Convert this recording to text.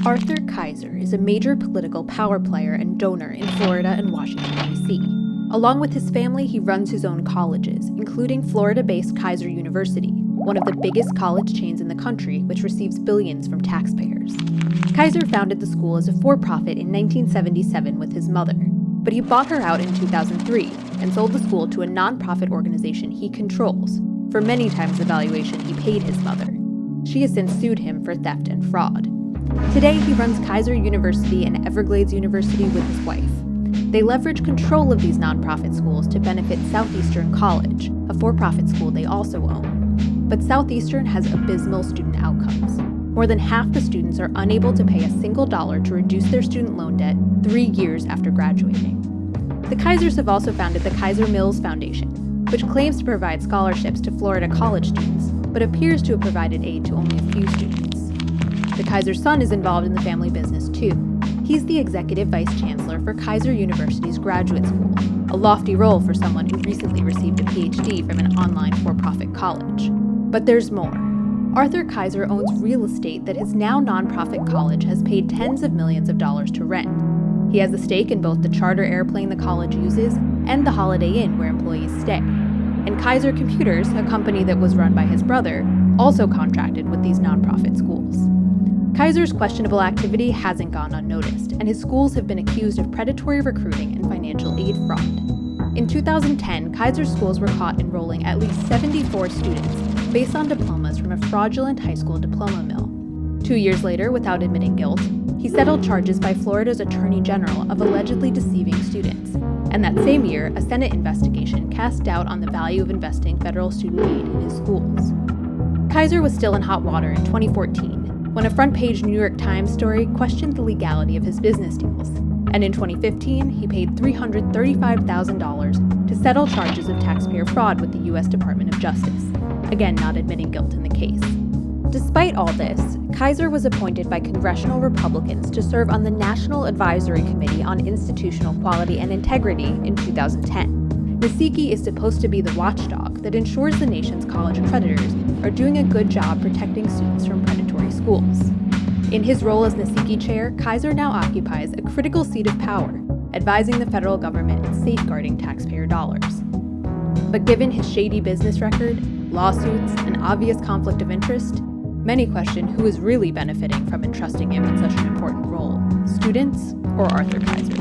Arthur Keiser is a major political power player and donor in Florida and Washington, D.C. Along with his family, he runs his own colleges, including Florida-based Keiser University, one of the biggest college chains in the country, which receives billions from taxpayers. Keiser founded the school as a for-profit in 1977 with his mother, but he bought her out in 2003 and sold the school to a nonprofit organization he controls for many times the valuation he paid his mother. She has since sued him for theft and fraud. Today, he runs Keiser University and Everglades University with his wife. They leverage control of these nonprofit schools to benefit Southeastern College, a for-profit school they also own. But Southeastern has abysmal student outcomes. More than half the students are unable to pay a single dollar to reduce their student loan debt 3 years after graduating. The Keisers have also founded the Keiser Mills Foundation, which claims to provide scholarships to Florida college students, but appears to have provided aid to only a few students. The Keiser son is involved in the family business too. He's the executive vice chancellor for Keiser University's graduate school, a lofty role for someone who recently received a PhD from an online for-profit college. But there's more. Arthur Keiser owns real estate that his now nonprofit college has paid tens of millions of dollars to rent. He has a stake in both the charter airplane the college uses and the Holiday Inn where employees stay. And Keiser Computers, a company that was run by his brother, also contracted with these nonprofit schools. Keiser's questionable activity hasn't gone unnoticed, and his schools have been accused of predatory recruiting and financial aid fraud. In 2010, Keiser's schools were caught enrolling at least 74 students based on diplomas from a fraudulent high school diploma mill. 2 years later, without admitting guilt, he settled charges by Florida's Attorney General of allegedly deceiving students. And that same year, a Senate investigation cast doubt on the value of investing federal student aid in his schools. Keiser was still in hot water in 2014, when a front-page New York Times story questioned the legality of his business deals. And in 2015, he paid $335,000 to settle charges of taxpayer fraud with the U.S. Department of Justice, again not admitting guilt in the case. Despite all this, Keiser was appointed by congressional Republicans to serve on the National Advisory Committee on Institutional Quality and Integrity in 2010. NASIKI is supposed to be the watchdog that ensures the nation's college accreditors are doing a good job protecting students from predatory schools. In his role as NASIKI chair, Keiser now occupies a critical seat of power, advising the federal government and safeguarding taxpayer dollars. But given his shady business record, lawsuits, and obvious conflict of interest, many question who is really benefiting from entrusting him with such an important role, students or Arthur Keiser.